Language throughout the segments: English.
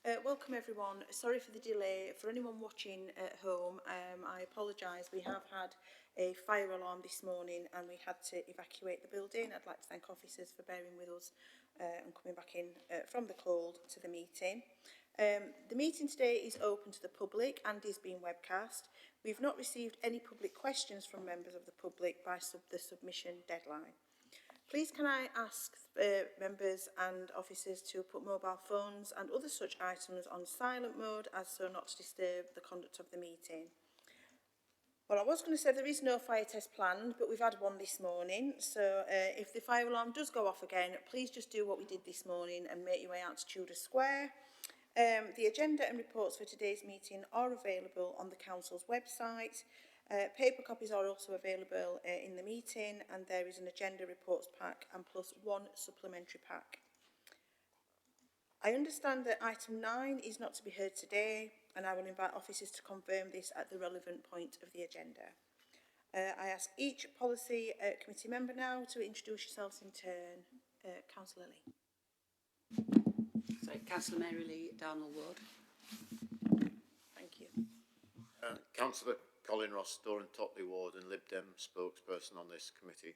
Welcome everyone. Sorry for the delay. For anyone watching at home, I apologise. We have had a fire alarm this morning and we had to evacuate the building. I'd like to thank officers for bearing with us and coming back in from the cold to the meeting. The meeting today is open to the public and is being webcast. We've not received any public questions from members of the public by the submission deadline. Please can I ask members and officers to put mobile phones and other such items on silent mode as so not to disturb the conduct of the meeting. Well, I was going to say there is no fire test planned, but we've had one this morning. So if the fire alarm does go off again, please just do what we did this morning and make your way out to Tudor Square. The agenda and reports for today's meeting are available on the Council's website. Paper copies are also available in the meeting, and there is an agenda reports pack and plus one supplementary pack. I understand that item 9 is not to be heard today, and I will invite officers to confirm this at the relevant point of the agenda. I ask each policy committee member now to introduce yourselves in turn. Councillor Lee. So, Councillor Mary Lee, Darnell Ward. Thank you. Councillor Colin Ross, Doran Totley Ward and Lib Dem spokesperson on this committee.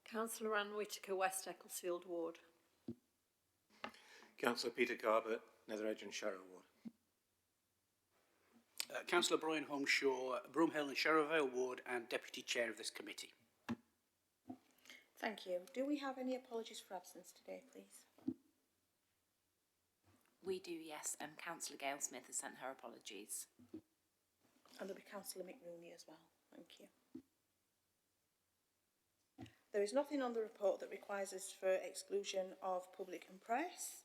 Councillor Anne Whitaker, West Ecclesfield Ward. Councillor Peter Garbutt, Nethersedge and Sharrow Ward. Councillor Brian Holmshaw, Broomhill and Sharrowvale Ward and Deputy Chair of this committee. Thank you. Do we have any apologies for absence today, please? We do, yes. Councillor Gail Smith has sent her apologies. And there'll be Councillor McRooney as well. Thank you. There is nothing on the report that requires us for exclusion of public and press.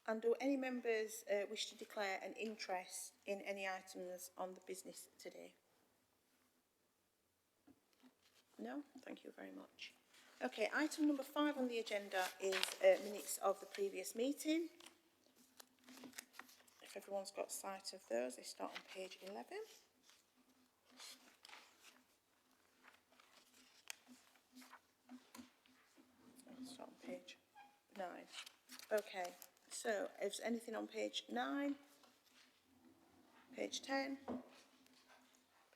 And do any members wish to declare an interest in any items on the business today? No? Thank you very much. Okay, item number 5 on the agenda is minutes of the previous meeting. If everyone's got sight of those, they start on page 11. Start on page 9. Okay, so if there's anything on page 9, page 10,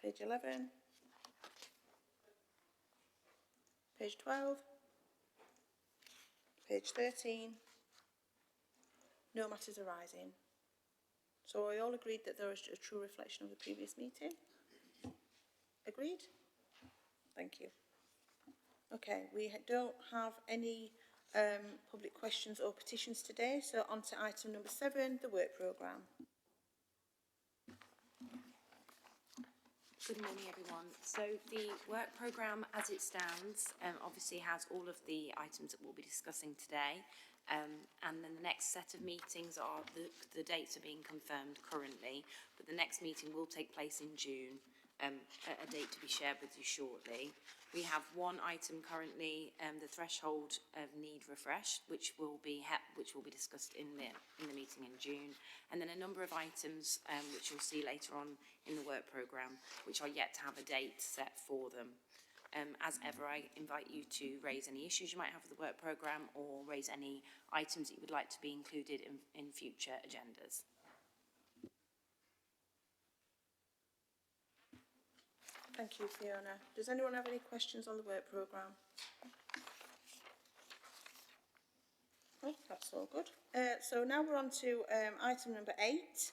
page 11, page 12, page 13, no matters arising. So are we all agreed that there is a true reflection of the previous meeting? Agreed? Thank you. Okay, we don't have any public questions or petitions today, so on to item number 7, the work programme. Good morning, everyone. So the work programme as it stands obviously has all of the items that we'll be discussing today. And then the next set of meetings are, the dates are being confirmed currently, but the next meeting will take place in June, a date to be shared with you shortly. We have one item currently, the threshold of need refresh, which will be discussed in the meeting in June, and then a number of items which you'll see later on in the work programme, which are yet to have a date set for them. As ever, I invite you to raise any issues you might have with the work programme or raise any items that you would like to be included in future agendas. Thank you, Fiona. Does anyone have any questions on the work programme? Oh, that's all good. So now we're on to item number 8,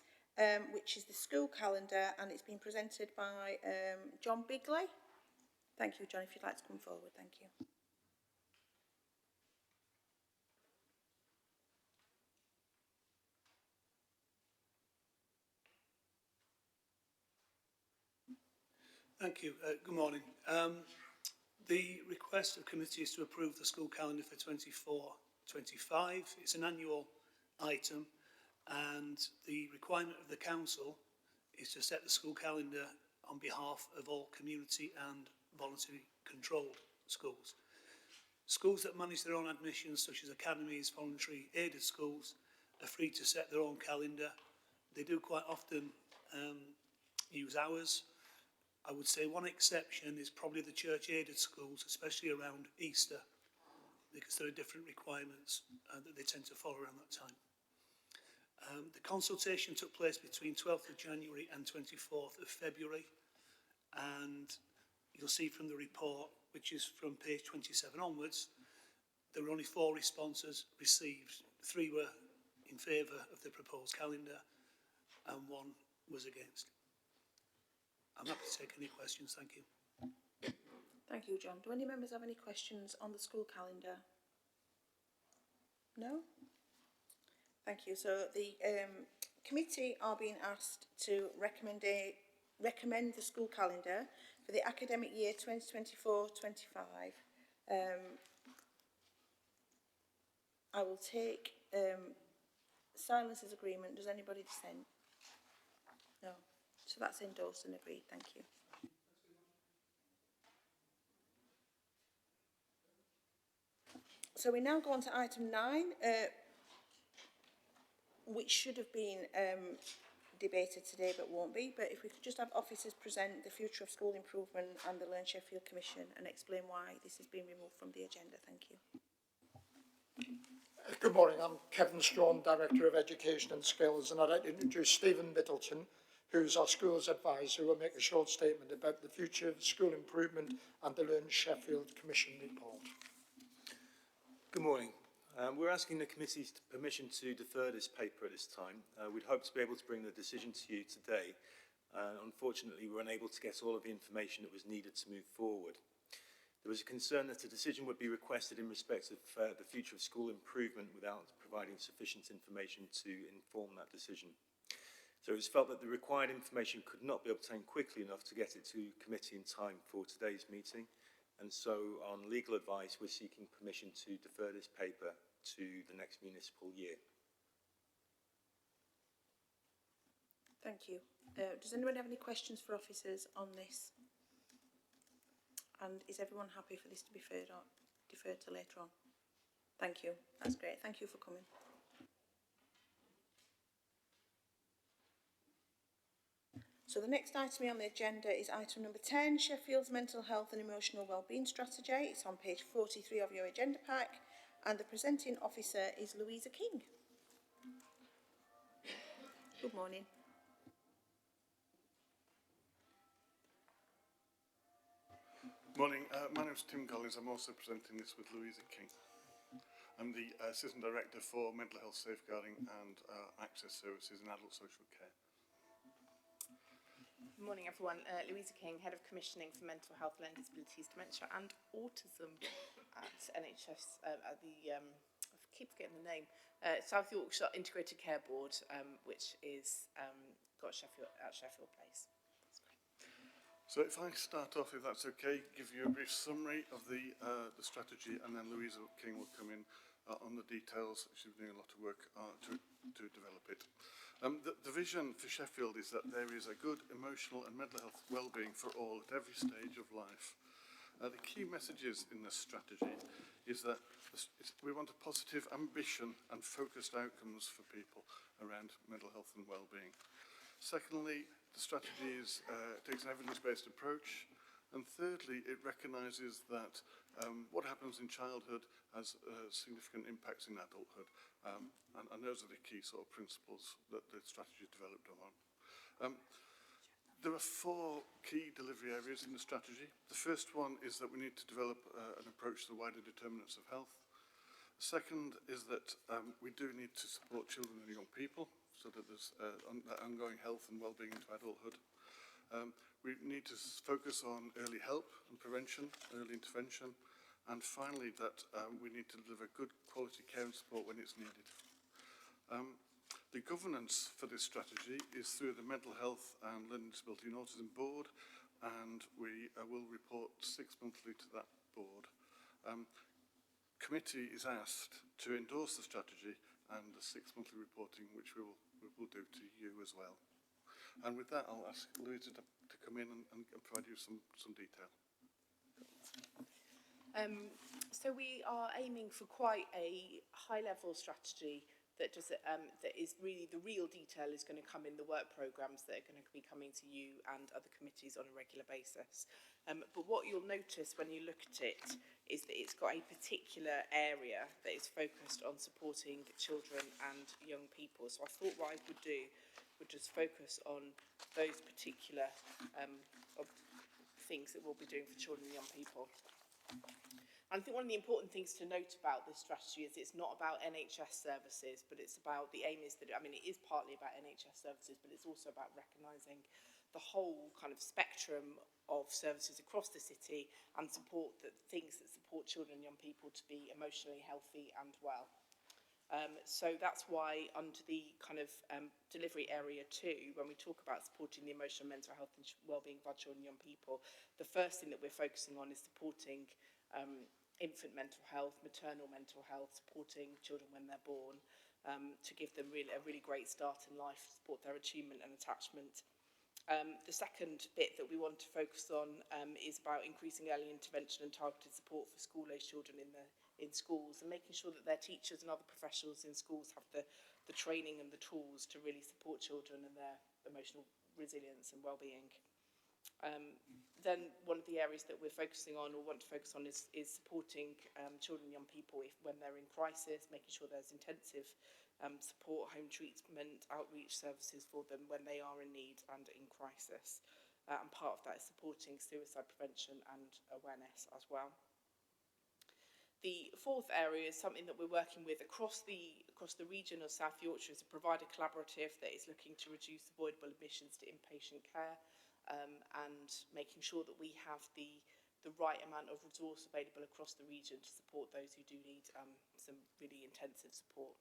which is the school calendar, and it's been presented by John Bigley. Thank you, John, if you'd like to come forward. Thank you. Thank you. Good morning. The request of committee is to approve the school calendar for 24-25. It's an annual item, and the requirement of the council is to set the school calendar on behalf of all community and voluntary controlled schools. Schools that manage their own admissions, such as academies, voluntary aided schools, are free to set their own calendar. They do quite often use ours. I would say one exception is probably the church aided schools, especially around Easter, because there are different requirements that they tend to follow around that time. The consultation took place between 12th of January and 24th of February, and you'll see from the report, which is from page 27 onwards, there were only 4 responses received. 3 were in favour of the proposed calendar and 1 was against. I'm happy to take any questions, thank you. Thank you, John. Do any members have any questions on the school calendar? No? Thank you. So the committee are being asked to recommend the school calendar for the academic year 2024-25. I will take silence as agreement. Does anybody dissent? No. So that's endorsed and agreed. Thank you. So we now go on to item 9, which should have been debated today but won't be. But if we could just have officers present the future of school improvement and the Learn Sheffield Commission and explain why this has been removed from the agenda. Thank you. Good morning, I'm Kevin Strachan, Director of Education and Skills, and I'd like to introduce Stephen Middleton, who's our schools advisor, who will make a short statement about the future of school improvement and the Learn Sheffield Commission report. Good morning. We're asking the committee's permission to defer this paper at this time. We'd hope to be able to bring the decision to you today. Unfortunately, we were unable to get all of the information that was needed to move forward. There was a concern that a decision would be requested in respect of the future of school improvement without providing sufficient information to inform that decision. So it was felt that the required information could not be obtained quickly enough to get it to committee in time for today's meeting. And so on legal advice, we're seeking permission to defer this paper to the next municipal year. Thank you. Does anyone have any questions for officers on this? And is everyone happy for this to be deferred to later on? Thank you. That's great. Thank you for coming. So the next item on the agenda is item number 10, Sheffield's Mental Health and Emotional Wellbeing Strategy. It's on page 43 of your agenda pack, and the presenting officer is Louisa King. Good morning. Morning, my name is Tim Collins. I'm also presenting this with Louisa King. I'm the Assistant Director for Mental Health Safeguarding and Access Services in Adult Social Care. Good morning everyone, Louisa King, Head of Commissioning for Mental Health, Learning Disabilities, Dementia and Autism at NHS, at the, I keep forgetting the name, South Yorkshire Integrated Care Board, which is got Sheffield Place. So if I start off, if that's okay, give you a brief summary of the strategy, and then Louisa King will come in on the details. She's been doing a lot of work to develop it. The vision for Sheffield is that there is a good emotional and mental health wellbeing for all at every stage of life. The key messages in this strategy is that we want a positive ambition and focused outcomes for people around mental health and wellbeing. Secondly, the strategy takes an evidence-based approach. And thirdly, it recognises that what happens in childhood has significant impacts in adulthood. And those are the key sort of principles that the strategy is developed on. There are 4 key delivery areas in the strategy. The first one is that we need to develop an approach to the wider determinants of health. The second is that we do need to support children and young people so that there's ongoing health and wellbeing into adulthood. We need to focus on early help and prevention, early intervention, and finally that we need to deliver good quality care and support when it's needed. The governance for this strategy is through the Mental Health and Learning Disability and Autism Board, and we will report 6 monthly to that board. Committee is asked to endorse the strategy and the 6 monthly reporting, which we will do to you as well. And with that, I'll ask Louisa to come in and provide you some detail. So we are aiming for quite a high-level strategy that is really the real detail is going to come in the work programmes that are going to be coming to you and other committees on a regular basis. But what you'll notice when you look at it is that it's got a particular area that is focused on supporting children and young people. So I thought what I would do would just focus on those particular things that we'll be doing for children and young people. I think one of the important things to note about this strategy is it's not about NHS services, but it's about, the aim is that, I mean, it is partly about NHS services, but it's also about recognising the whole kind of spectrum of services across the city and things that support children and young people to be emotionally healthy and well. So that's why under the kind of delivery area 2, when we talk about supporting the emotional, mental health and wellbeing of our children and young people, the first thing that we're focusing on is supporting infant mental health, maternal mental health, supporting children when they're born, to give them a really great start in life, support their achievement and attachment. The second bit that we want to focus on is about increasing early intervention and targeted support for school-aged children in schools, and making sure that their teachers and other professionals in schools have the training and the tools to really support children and their emotional resilience and well-being. Then one of the areas that we're focusing on or want to focus on is supporting children and young people when they're in crisis, making sure there's intensive support, home treatment, outreach services for them when they are in need and in crisis. And part of that is supporting suicide prevention and awareness as well. The fourth area is something that we're working with across the region of South Yorkshire, is a provider collaborative that is looking to reduce avoidable admissions to inpatient care. And making sure that we have the right amount of resource available across the region to support those who do need some really intensive support.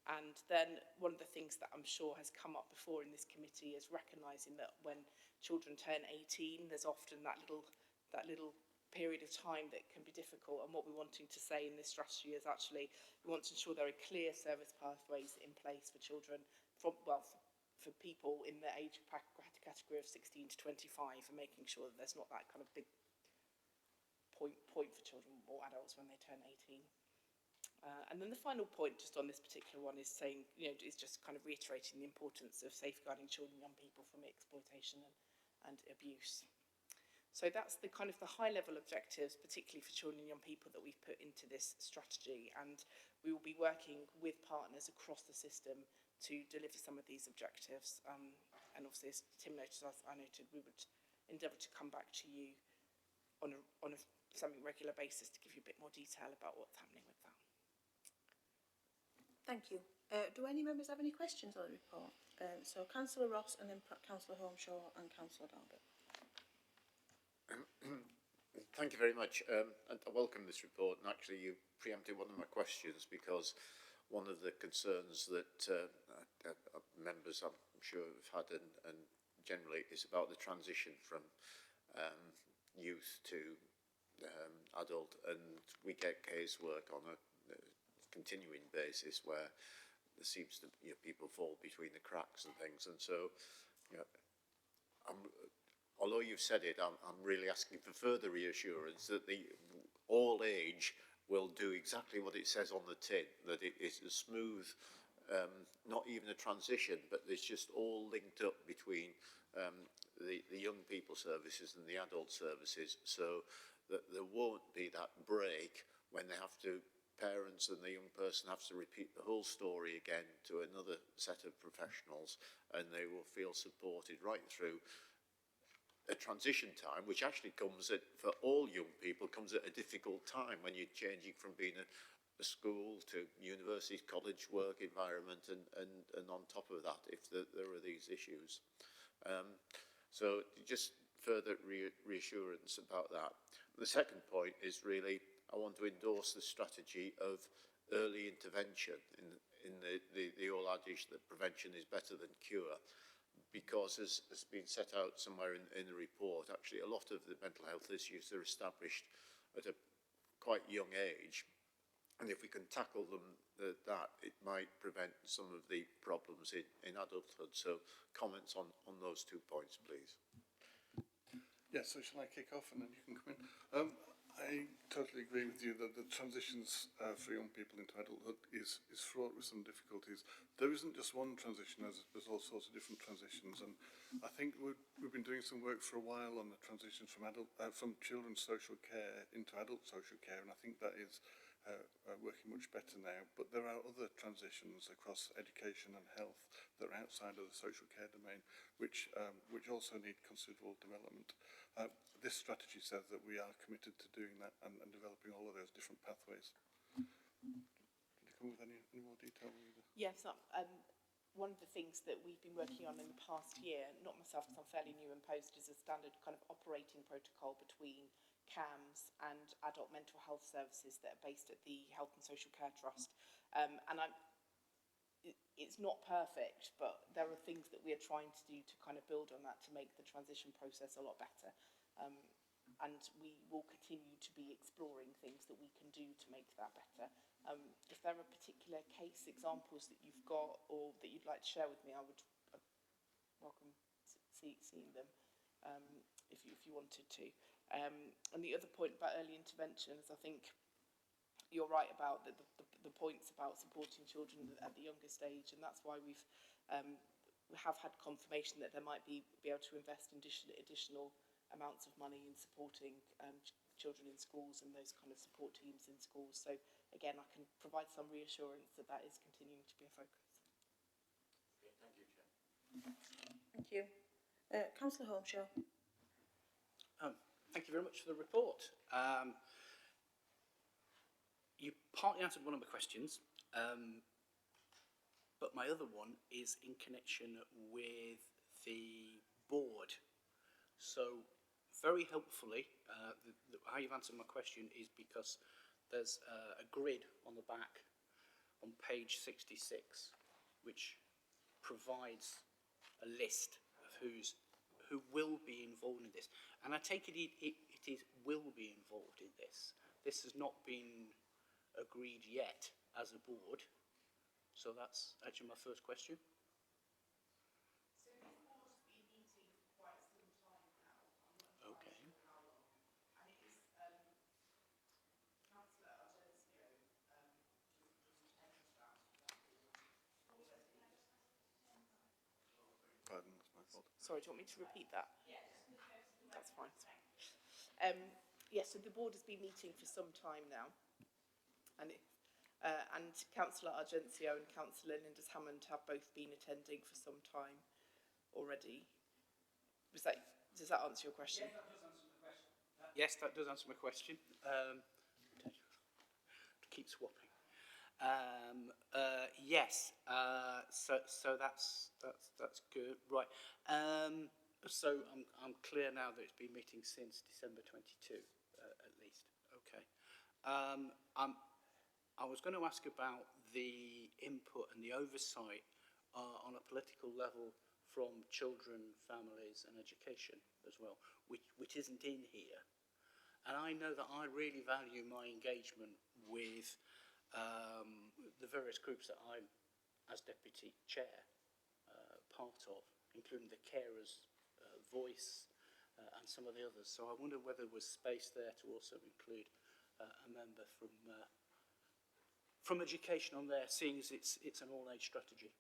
And then one of the things that I'm sure has come up before in this committee is recognising that when children turn 18, there's often that little period of time that can be difficult. And what we're wanting to say in this strategy is actually we want to ensure there are clear service pathways in place for children for people in the age category of 16 to 25, and making sure that there's not that kind of big point for children or adults when they turn 18. And then the final point just on this particular one is saying, is just kind of reiterating the importance of safeguarding children and young people from exploitation and abuse. So that's the kind of the high level objectives, particularly for children and young people, that we've put into this strategy. And we will be working with partners across the system to deliver some of these objectives. And obviously, as Tim noted, as I noted, we would endeavour to come back to you on a something regular basis to give you a bit more detail about what's happening with that. Thank you. Do any members have any questions on the report? So Councillor Ross, and then Councillor Holmeshaw and Councillor Darby. Thank you very much. And I welcome this report, and actually you preempted one of my questions, because one of the concerns that members I'm sure have had and generally is about the transition from youth to adult, and we get casework on a continuing basis where there seems to people fall between the cracks and things, and so although you've said it, I'm really asking for further reassurance that all age will do exactly what it says on the tin, that it is a smooth, not even a transition, but it's just all linked up between the young people services and the adult services, so that there won't be that break when they have to, parents and the young person have to repeat the whole story again to another set of professionals, and they will feel supported right through a transition time, which actually comes at, for all young people, comes at a difficult time when you're changing from being a school to university, college, work environment, and on top of that, if there are these issues. So just further reassurance about that. The second point is really, I want to endorse the strategy of early intervention in the old adage that prevention is better than cure. Because as has been set out somewhere in the report, actually a lot of the mental health issues are established at a quite young age, and if we can tackle them it might prevent some of the problems in adulthood. So comments on those 2 points, please. Yeah, so shall I kick off and then you can come in? I totally agree with you that the transitions for young people into adulthood is fraught with some difficulties. There isn't just one transition, there's all sorts of different transitions, and I think we've been doing some work for a while on the transitions from children's social care into adult social care, and I think that is working much better now. But there are other transitions across education and health that are outside of the social care domain, which also need considerable development. This strategy says that we are committed to doing that and developing all of those different pathways. Can you come with any more detail? Yes, one of the things that we've been working on in the past year, not myself because I'm fairly new in post, is a standard kind of operating protocol between CAMS and adult mental health services that are based at the Health and Social Care Trust. It's not perfect, but there are things that we are trying to do to kind of build on that to make the transition process a lot better. And we will continue to be exploring things that we can do to make that better. If there are particular case examples that you've got or that you'd like to share with me, I would welcome seeing them if you wanted to. And the other point about early intervention is I think you're right about the points about supporting children at the younger stage, and that's why we have had confirmation that there might be able to invest in additional amounts of money in supporting children in schools and those kind of support teams in schools. So again, I can provide some reassurance that that is continuing to be a focus. Okay, thank you, Chair. Thank you. Councillor Holmeshaw. Thank you very much for the report. You partly answered one of my questions, but my other one is in connection with the board. So very helpfully, how you've answered my question is because there's a grid on the back on page 66, which provides a list of who will be involved in this. And I take it will be involved in this. This has not been agreed yet as a board. So that's actually my first question. Pardon, that's my fault. Sorry, do you want me to repeat that? Yes. That's fine. Yes, so the board has been meeting for some time now, and Councillor Argencio and Councillor Linders Hammond have both been attending for some time already. Does that answer your question? Yes, that does answer my question. Keep swapping. Yes. So that's good. Right. So I'm clear now that it's been meeting since December 22, at least. Okay. I was going to ask about the input and the oversight on a political level from children, families and education as well, which isn't in here. And I know that I really value my engagement with the various groups that I'm, as Deputy Chair, part of, including the carers' voice and some of the others. So I wonder whether there was space there to also include a member from education on there, seeing as it's an all-age strategy.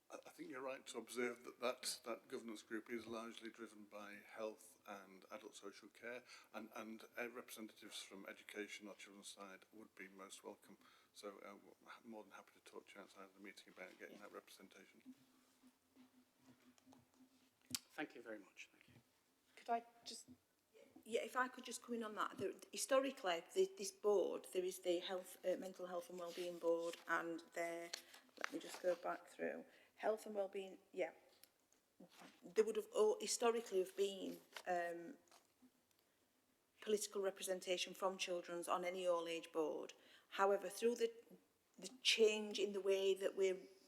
I think you're right to observe that governance group is largely driven by health and adult social care, and representatives from education or children's side would be most welcome. So I'm more than happy to talk to you outside of the meeting about getting that representation. Thank you very much. Thank you. Could I just... Yeah, if I could just come in on that. Historically, this board, there is the Mental Health and Wellbeing Board, and there, let me just go back through. Health and Wellbeing, yeah. There would have historically have been political representation from children's on any all-age board. However, through the change in the way that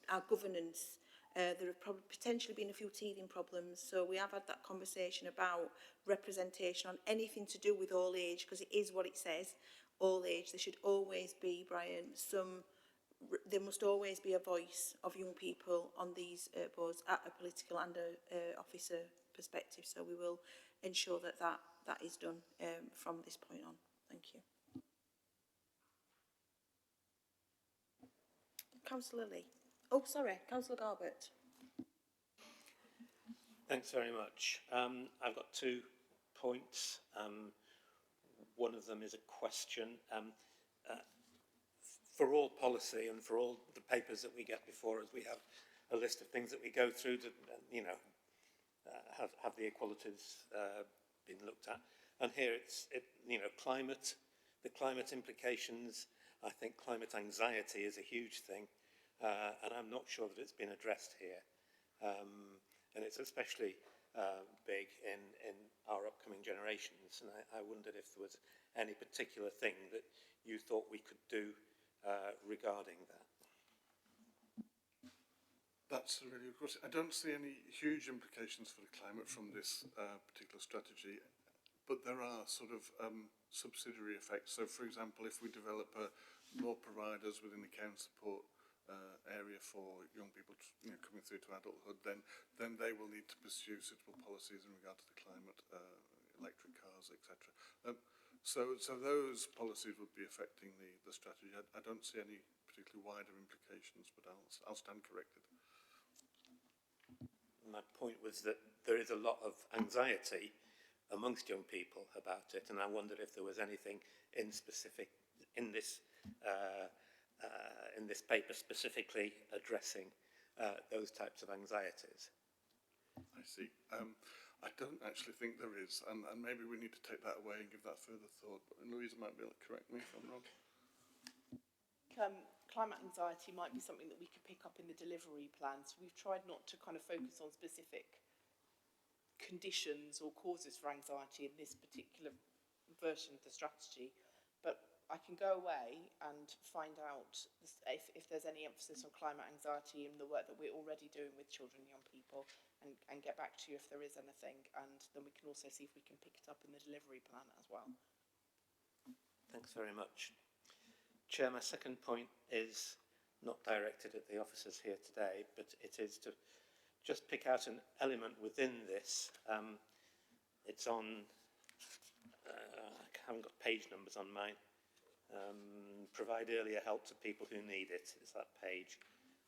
our governance, there have probably potentially been a few teething problems. So we have had that conversation about representation on anything to do with all age, because it is what it says, all age. There should always be, Brian, there must always be a voice of young people on these boards at a political and a officer perspective. So we will ensure that that is done from this point on. Thank you. Councillor Lee. Oh, sorry, Councillor Garbett. Thanks very much. I've got 2 points. One of them is a question. For all policy and for all the papers that we get before us, we have a list of things that we go through to, have the equalities been looked at. And here climate, the climate implications. I think climate anxiety is a huge thing, and I'm not sure that it's been addressed here. And it's especially big in our upcoming generations. And I wondered if there was any particular thing that you thought we could do regarding that. That's a really good question. I don't see any huge implications for the climate from this particular strategy, but there are sort of subsidiary effects. So, for example, if we develop more providers within the care and support area for young people coming through to adulthood, then they will need to pursue suitable policies in regard to the climate, electric cars, etc. So those policies would be affecting the strategy. I don't see any particularly wider implications, but I'll stand corrected. My point was that there is a lot of anxiety amongst young people about it, and I wondered if there was anything in specific in this paper specifically addressing those types of anxieties. I see. I don't actually think there is, and maybe we need to take that away and give that further thought. And Louisa might be able to correct me if I'm wrong. Climate anxiety might be something that we could pick up in the delivery plans. We've tried not to kind of focus on specific conditions or causes for anxiety in this particular version of the strategy, but I can go away and find out if there's any emphasis on climate anxiety in the work that we're already doing with children and young people, and get back to you if there is anything, and then we can also see if we can pick it up in the delivery plan as well. Thanks very much. Chair, my second point is not directed at the officers here today, but it is to just pick out an element within this. It's on, I haven't got page numbers on mine. Provide earlier help to people who need it. It's that page.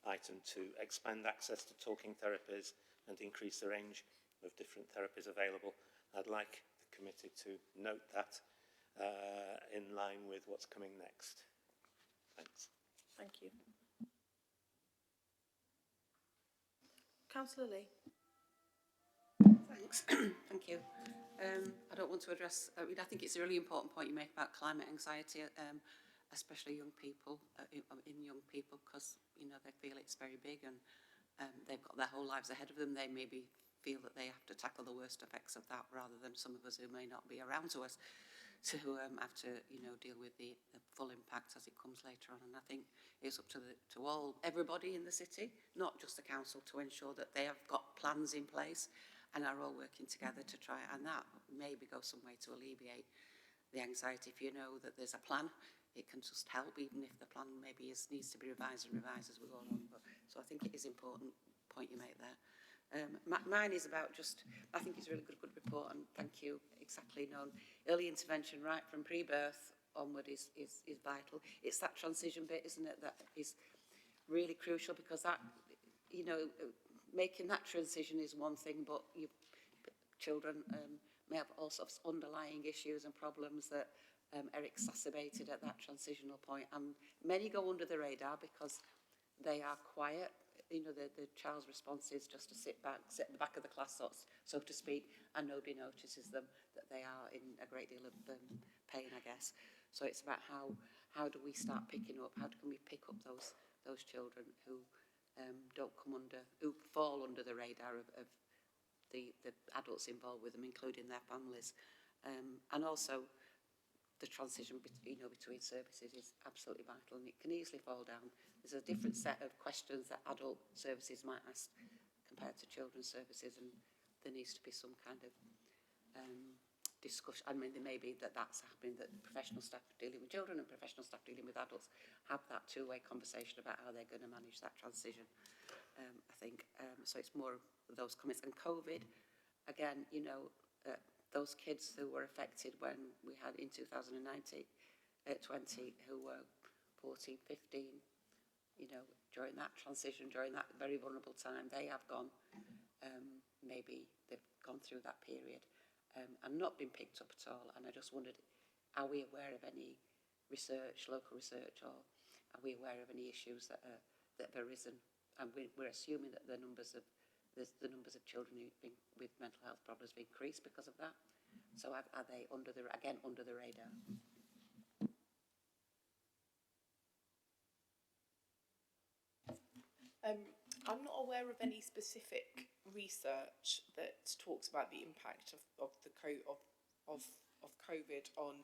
Item 2, expand access to talking therapies and increase the range of different therapies available. I'd like the committee to note that in line with what's coming next. Thanks. Thank you. Councillor Lee. Thanks. Thank you. I don't want to address, I think it's a really important point you make about climate anxiety, especially young people, in young people, because, they feel it's very big and they've got their whole lives ahead of them. They maybe feel that they have to tackle the worst effects of that rather than some of us who may not be around to us to have to, deal with the full impact as it comes later on. And I think it's up to everybody in the city, not just the council, to ensure that they have got plans in place and are all working together to try, and that maybe go some way to alleviate the anxiety. If you know that there's a plan, it can just help, even if the plan maybe needs to be revised as we go along. So I think it is important point you make there. Mine is about I think it's a really good report, and thank you. Exactly known. Early intervention right from pre-birth onward is vital. It's that transition bit, isn't it, that is really crucial, because that, making that transition is one thing, but children may have all sorts of underlying issues and problems that are exacerbated at that transitional point, and many go under the radar because they are quiet. The child's response is just to sit at the back of the class, so to speak, and nobody notices them, that they are in a great deal of pain, I guess. So it's about how do we start picking up, how can we pick up those children who who fall under the radar of the adults involved with them, including their families. And also the transition between services is absolutely vital, and it can easily fall down. There's a different set of questions that adult services might ask compared to children's services, and there needs to be some kind of discussion. I mean, there may be that's happening, that professional staff dealing with children and professional staff dealing with adults have that two-way conversation about how they're going to manage that transition. I think so. It's more of those comments. And COVID, again, those kids who were affected when we had in 2019, 20, who were 14, 15, you know, during that transition, during that very vulnerable time, they have gone, maybe they've gone through that period and not been picked up at all. And I just wondered, are we aware of any research, local research, or are we aware of any issues that have arisen? And we're assuming that the numbers of children with mental health problems have increased because of that. So are they under the radar? I'm not aware of any specific research that talks about the impact of COVID on.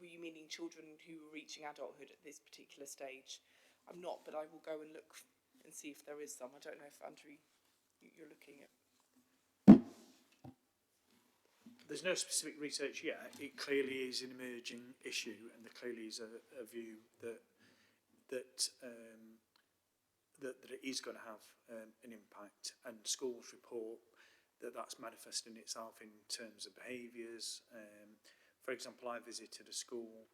Were you meaning children who were reaching adulthood at this particular stage? I'm not, but I will go and look and see if there is some. I don't know if, Andrew, you're looking at. There's no specific research yet. It clearly is an emerging issue, and there clearly is a view that it is going to have an impact, and schools report that that's manifesting itself in terms of behaviours. For example, I visited a school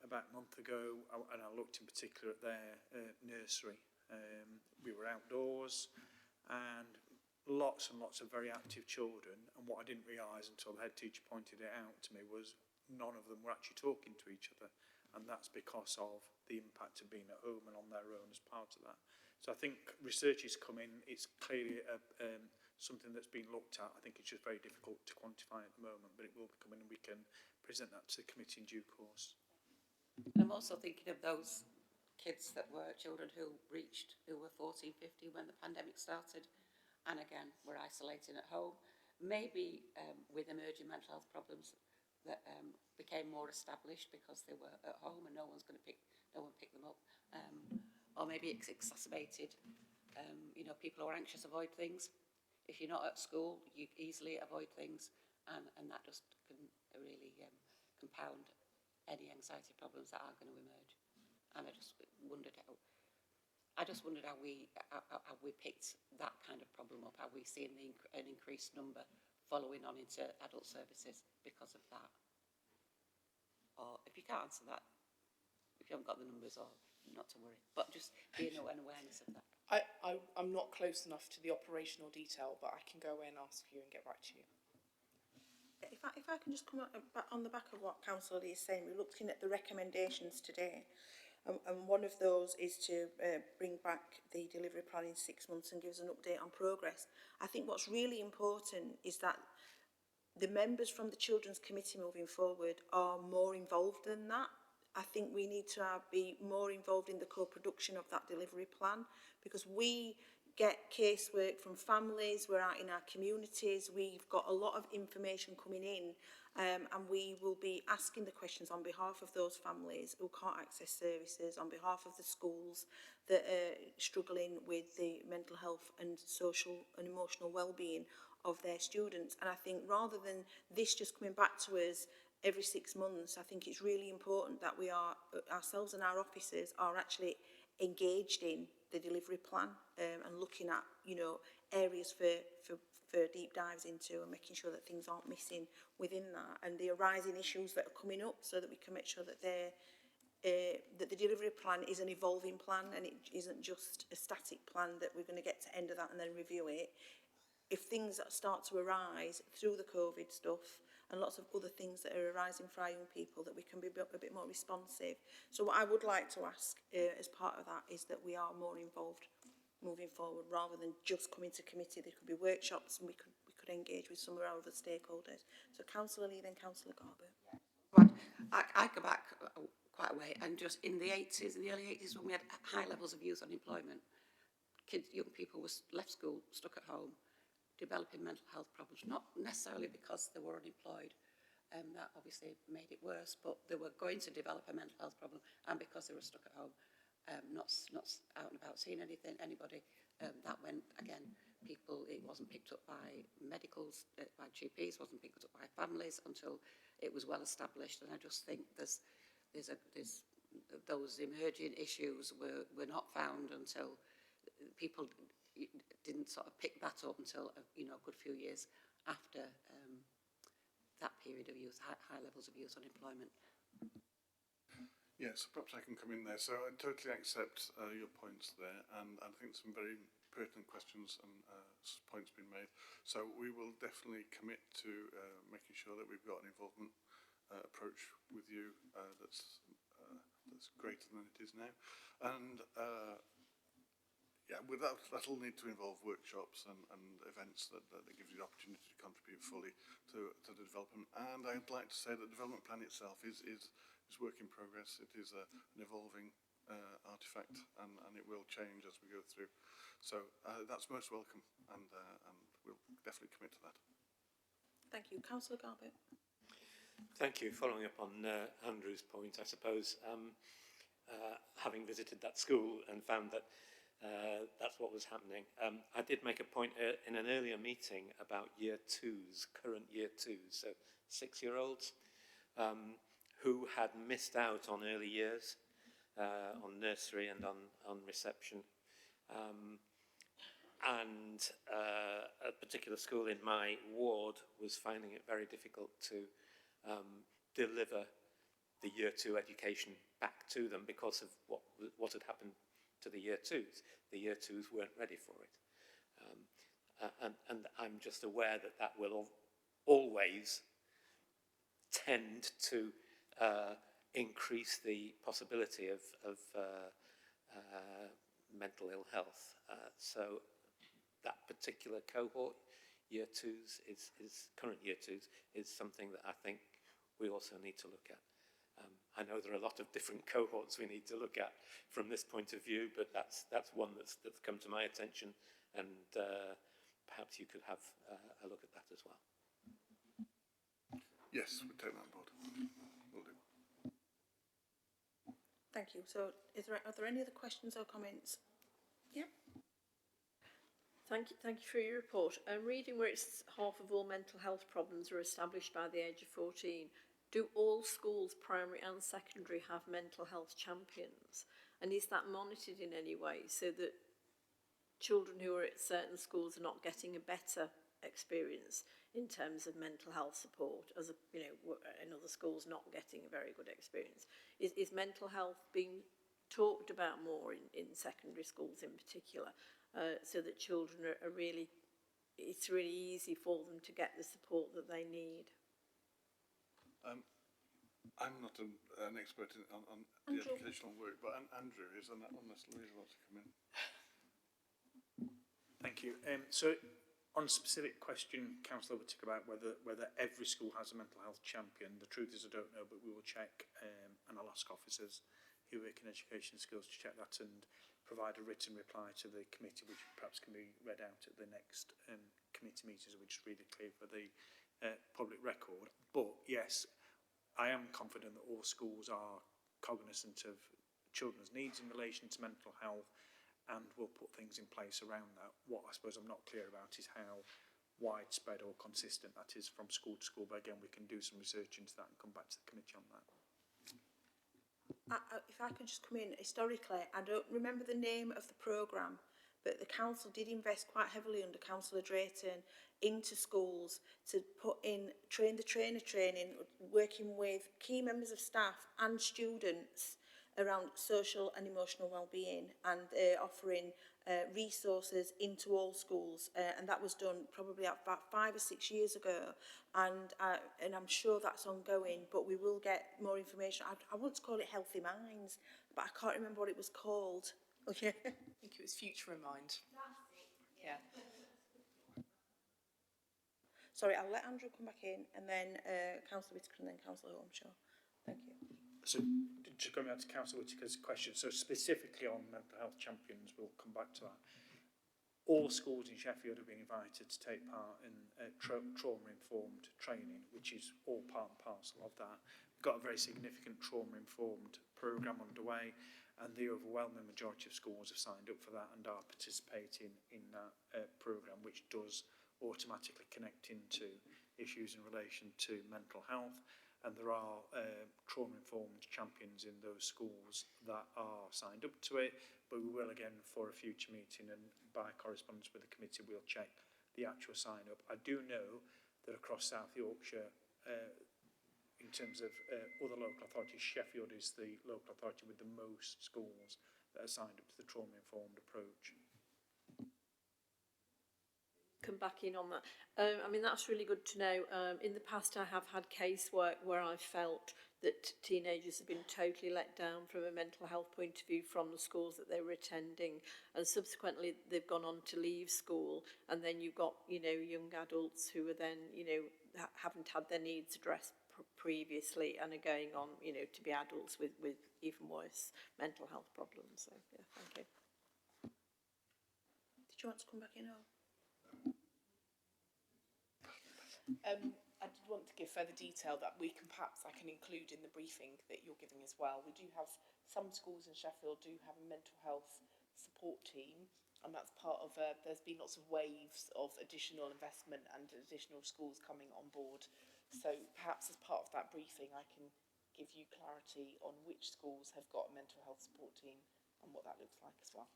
about a month ago, and I looked in particular at their nursery. We were outdoors, and lots and lots of very active children, and what I didn't realise until the head teacher pointed it out to me was none of them were actually talking to each other, and that's because of the impact of being at home and on their own as part of that. So I think research is coming. It's clearly something that's been looked at. I think it's just very difficult to quantify at the moment, but it will be coming, and we can present that to the committee in due course. And I'm also thinking of those kids that were children who were 14, 15 when the pandemic started, and again were isolating at home, maybe with emerging mental health problems that became more established because they were at home and no one picked them up, or maybe it's exacerbated. You know, people who are anxious avoid things. If you're not at school, you easily avoid things, and that just can really compound any anxiety problems that are going to emerge. And I just wondered how we picked that kind of problem up. Have we seen an increased number following on into adult services because of that? Or if you can't answer that, if you haven't got the numbers, or not to worry, but just be an awareness of that. I'm not close enough to the operational detail, but I can go away and ask you and get back to you. If I can just come on the back of what Councillor Lee is saying, we're looking at the recommendations today, and one of those is to bring back the delivery plan in 6 months and give us an update on progress. I think what's really important is that the members from the Children's Committee moving forward are more involved than that. I think we need to be more involved in the co-production of that delivery plan, because we get casework from families, we're out in our communities, we've got a lot of information coming in, and we will be asking the questions on behalf of those families who can't access services, on behalf of the schools that are struggling with the mental health and social and emotional well-being of their students. And I think rather than this just coming back to us every 6 months, I think it's really important that we are, ourselves and our officers are actually engaged in the delivery plan and looking at, you know, areas for deep dives into, and making sure that things aren't missing within that, and the arising issues that are coming up, so that we can make sure that that the delivery plan is an evolving plan, and it isn't just a static plan that we're going to get to end of that and then review it. If things start to arise through the COVID stuff and lots of other things that are arising for our young people, that we can be a bit more responsive. So what I would like to ask as part of that is that we are more involved moving forward, rather than just coming to committee. There could be workshops, and we could engage with some of our other stakeholders. So Councillor Lee, then Councillor Garbutt. Right. I go back quite a way, and just in the early 80s, when we had high levels of youth unemployment, young people were left school, stuck at home, developing mental health problems, not necessarily because they were unemployed, that obviously made it worse, but they were going to develop a mental health problem, and because they were stuck at home, not out and about seeing anybody, that went, again, it wasn't picked up by medicals, by GPs, wasn't picked up by families until it was well established. And I just think there's those emerging issues were not found until people, didn't sort of pick that up until, you know, a good few years after that period of youth, high levels of youth unemployment. Yes, perhaps I can come in there. So I totally accept your points there, and I think some very pertinent questions and points been made. So we will definitely commit to making sure that we've got an involvement approach with you that's greater than it is now. And yeah, with that'll need to involve workshops and events that gives you the opportunity to contribute fully to the development. And I'd like to say that the development plan itself is work in progress. It is an evolving artefact, and it will change as we go through. So that's most welcome, and we'll definitely commit to that. Thank you. Councillor Garbutt. Thank you. Following up on Andrew's point, I suppose, having visited that school and found that that's what was happening. I did make a point in an earlier meeting about year twos, current year twos, so 6-year-olds, who had missed out on early years, on nursery and on reception. And a particular school in my ward was finding it very difficult to deliver the year two education back to them because of what had happened to the year twos. The year twos weren't ready for it. And I'm just aware that will always tend to increase the possibility of mental ill health. So that particular cohort, year twos, current year twos, is something that I think we also need to look at. I know there are a lot of different cohorts we need to look at from this point of view, but that's one that's come to my attention, and perhaps you could have a look at that as well. Yes, we'll take that on board. Will do. Thank you. So are there any other questions or comments? Yeah. Thank you for your report. I'm reading where it's half of all mental health problems are established by the age of 14. Do all schools, primary and secondary, have mental health champions? And is that monitored in any way so that children who are at certain schools are not getting a better experience in terms of mental health support, as in other schools not getting a very good experience? Is mental health being talked about more in secondary schools in particular, so that children are really, it's really easy for them to get the support that they need? I'm not an expert on the educational work, but Andrew is, unless Louisa wants to come in. Thank you. So, on a specific question, Councillor Whittaker, about whether every school has a mental health champion, the truth is I don't know, but we will check, and I'll ask officers who work in education skills to check that and provide a written reply to the committee, which perhaps can be read out at the next committee meetings, which is really clear for the public record. But yes, I am confident that all schools are cognizant of children's needs in relation to mental health and will put things in place around that. What I suppose I'm not clear about is how widespread or consistent that is from school to school, but again we can do some research into that and come back to the committee on that. If I could just come in, historically, I don't remember the name of the programme, but the council did invest quite heavily under Councillor Drayton into schools to put in train-the-trainer training, working with key members of staff and students around social and emotional well-being, and offering resources into all schools, and that was done probably about 5 or 6 years ago, and I'm sure that's ongoing, but we will get more information. I want to call it Healthy Minds, but I can't remember what it was called. Okay. I think it was Future in Mind. Yeah. Sorry, I'll let Andrew come back in, and then Councillor Whittaker, and then Councillor Holmeshaw. Thank you. So, just going back to Councillor Whittaker's question, so specifically on mental health champions, we'll come back to that. All schools in Sheffield have been invited to take part in trauma-informed training, which is all part and parcel of that. We've got a very significant trauma-informed programme underway, and the overwhelming majority of schools have signed up for that and are participating in that programme, which does automatically connect into issues in relation to mental health. and there are trauma-informed champions in those schools that are signed up to it, but we will again for a future meeting, and by correspondence with the committee we'll check the actual sign-up. I do know that across South Yorkshire, in terms of other local authorities, Sheffield is the local authority with the most schools that are signed up to the trauma-informed approach. Come back in on that. I mean, that's really good to know. In the past, I have had casework where I felt that teenagers have been totally let down from a mental health point of view from the schools that they were attending, and subsequently they've gone on to leave school, and then you've got, you know, young adults who are then, you know, haven't had their needs addressed previously and are going on, you know, to be adults with even worse mental health problems. So, yeah, thank you. Did you want to come back in? Or? I did want to give further detail that I can include in the briefing that you're giving as well. We do have some schools in Sheffield do have a mental health support team, and that's part of there's been lots of waves of additional investment and additional schools coming on board. So perhaps as part of that briefing I can give you clarity on which schools have got a mental health support team and what that looks like as well.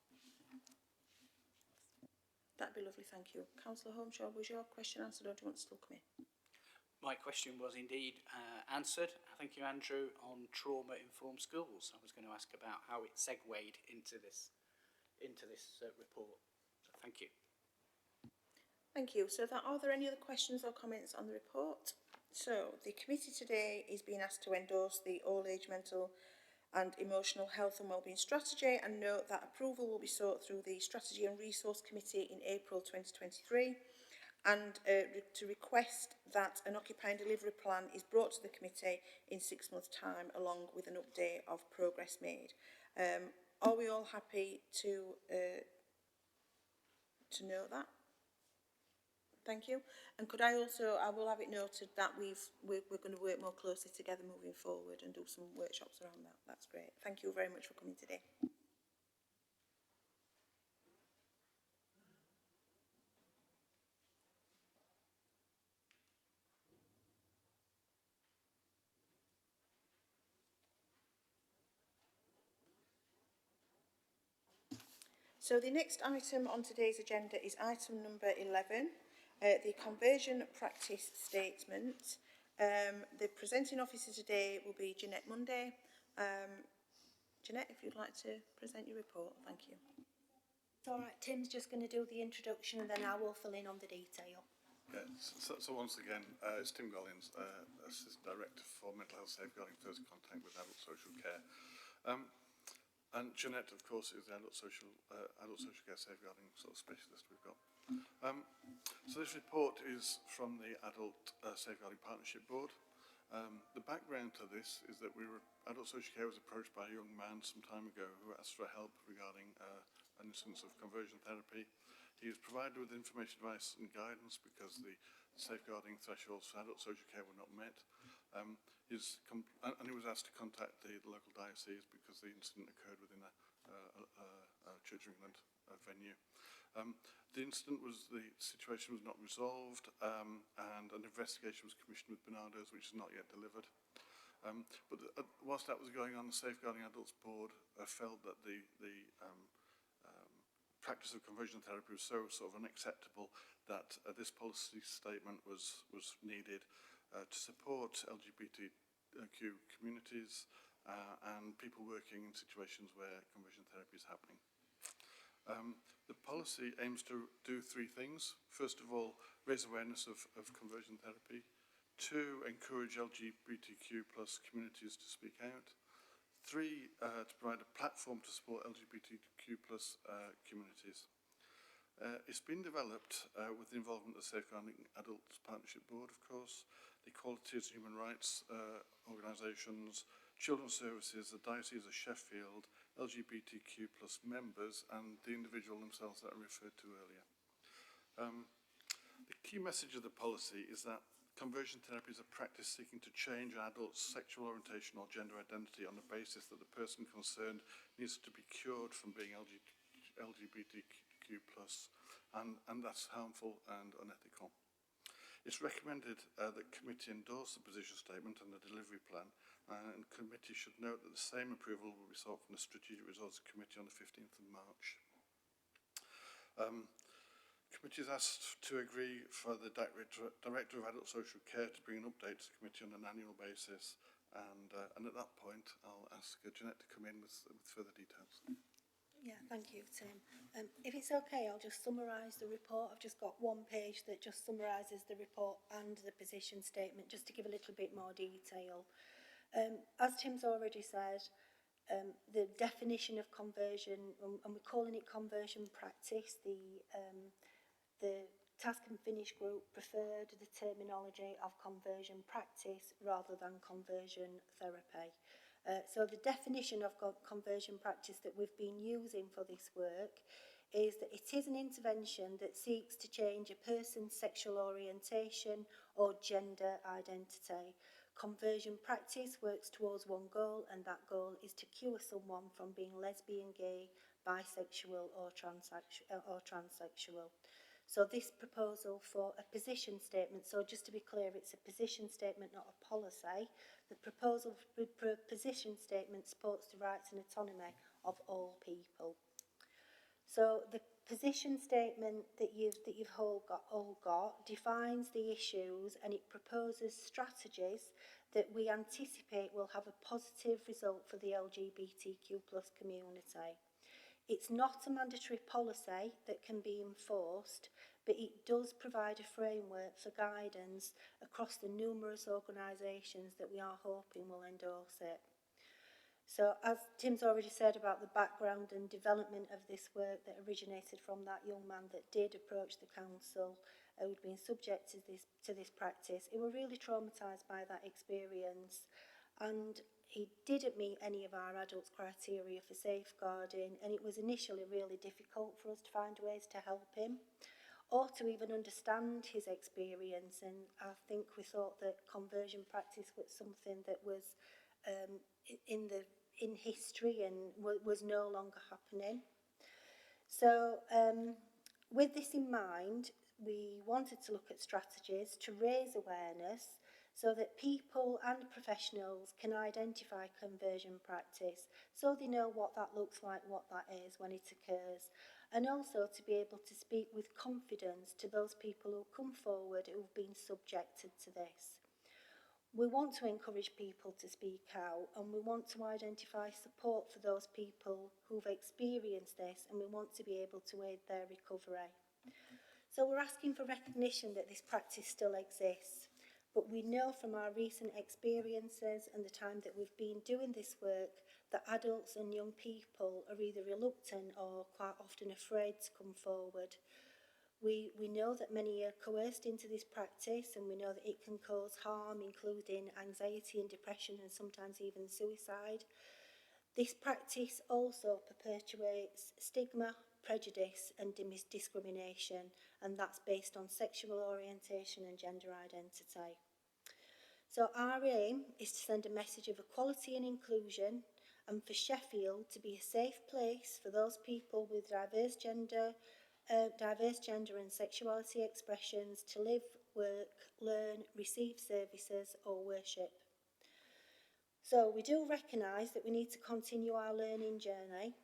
That'd be lovely, thank you. Councillor Holmeshaw, was your question answered, or do you want to still come in? My question was indeed answered. Thank you, Andrew, on trauma-informed schools. I was going to ask about how it segued into this report. So thank you. Thank you. So are there any other questions or comments on the report? So the committee today is being asked to endorse the all-age mental and emotional health and wellbeing strategy, and note that approval will be sought through the Strategy and Resource Committee in April 2023, and to request that an occupying delivery plan is brought to the committee in 6 months' time, along with an update of progress made. Are we all happy to know that? Thank you. And could I will have it noted that we're going to work more closely together moving forward and do some workshops around that. That's great. Thank you very much for coming today. So the next item on today's agenda is item number 11, the conversion practice statement. The presenting officer today will be Jeanette Monday. Jeanette, if you'd like to present your report, thank you. All right, Tim's just going to do the introduction and then I will fill in on the detail. Yeah, so once again, it's Tim Gollins, Assistant Director for Mental Health Safeguarding First Contact with Adult Social Care. And Jeanette, of course, is the adult social care safeguarding sort of specialist we've got. So this report is from the Adult Safeguarding Partnership Board. The background to this is that adult social care was approached by a young man some time ago who asked for help regarding an instance of conversion therapy. He was provided with information, advice and guidance because the safeguarding thresholds for adult social care were not met. And he was asked to contact the local diocese because the incident occurred within a Church of England venue. The situation was not resolved, and an investigation was commissioned with Bernardo's, which is not yet delivered. But whilst that was going on, the Safeguarding Adults Board felt that the practice of conversion therapy was so sort of unacceptable that this policy statement was needed to support LGBTQ communities and people working in situations where conversion therapy is happening. The policy aims to do three things. First of all, raise awareness of conversion therapy. 2, encourage LGBTQ plus communities to speak out. 3, to provide a platform to support LGBTQ plus communities. It's been developed with the involvement of the Safeguarding Adults Partnership Board, of course, the Equalities and Human Rights organisations, Children's Services, the Diocese of Sheffield, LGBTQ plus members, and the individual themselves that I referred to earlier. The key message of the policy is that conversion therapy is a practice seeking to change an adult's sexual orientation or gender identity on the basis that the person concerned needs to be cured from being LGBTQ plus, and that's harmful and unethical. It's recommended that committee endorse the position statement and the delivery plan, and committee should note that the same approval will be sought from the Strategic Resources Committee on the 15th of March. Committee is asked to agree for the Director of Adult Social Care to bring an update to the committee on an annual basis, and at that point I'll ask Jeanette to come in with further details. Yeah, thank you, Tim. If it's okay, I'll just summarise the report. I've just got one page that just summarises the report and the position statement, just to give a little bit more detail. As Tim's already said, the definition of conversion, and we're calling it conversion practice, the task and finish group preferred the terminology of conversion practice rather than conversion therapy. So the definition of conversion practice that we've been using for this work is that it is an intervention that seeks to change a person's sexual orientation or gender identity. Conversion practice works towards one goal, and that goal is to cure someone from being lesbian, gay, bisexual or transsexual. So this proposal for a position statement, so just to be clear, it's a position statement, not a policy. The proposal for a position statement supports the rights and autonomy of all people. So the position statement that you've all got defines the issues, and it proposes strategies that we anticipate will have a positive result for the LGBTQ+ community. It's not a mandatory policy that can be enforced, but it does provide a framework for guidance across the numerous organisations that we are hoping will endorse it. So, as Tim's already said about the background and development of this work that originated from that young man that did approach the council who'd been subject to this practice, he was really traumatised by that experience, and he didn't meet any of our adults' criteria for safeguarding, and it was initially really difficult for us to find ways to help him or to even understand his experience. And I think we thought that conversion practice was something that was in history and was no longer happening. So with this in mind, we wanted to look at strategies to raise awareness so that people and professionals can identify conversion practice, so they know what that looks like, what that is when it occurs, and also to be able to speak with confidence to those people who come forward who've been subjected to this. We want to encourage people to speak out, and we want to identify support for those people who've experienced this, and we want to be able to aid their recovery. So we're asking for recognition that this practice still exists, but we know from our recent experiences and the time that we've been doing this work that adults and young people are either reluctant or quite often afraid to come forward. We know that many are coerced into this practice, and we know that it can cause harm, including anxiety and depression, and sometimes even suicide. This practice also perpetuates stigma, prejudice and discrimination, and that's based on sexual orientation and gender identity. So our aim is to send a message of equality and inclusion, and for Sheffield to be a safe place for those people with diverse gender and sexuality expressions to live, work, learn, receive services or worship. So we do recognise that we need to continue our learning journey.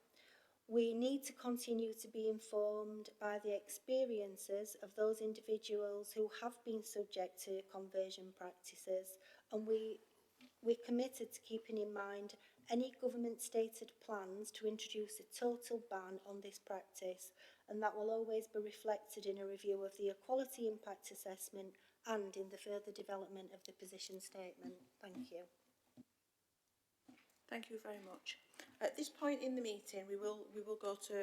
We need to continue to be informed by the experiences of those individuals who have been subject to conversion practices, and we're committed to keeping in mind any government stated plans to introduce a total ban on this practice, and that will always be reflected in a review of the equality impact assessment and in the further development of the position statement. Thank you. Thank you very much. At this point in the meeting, we will go to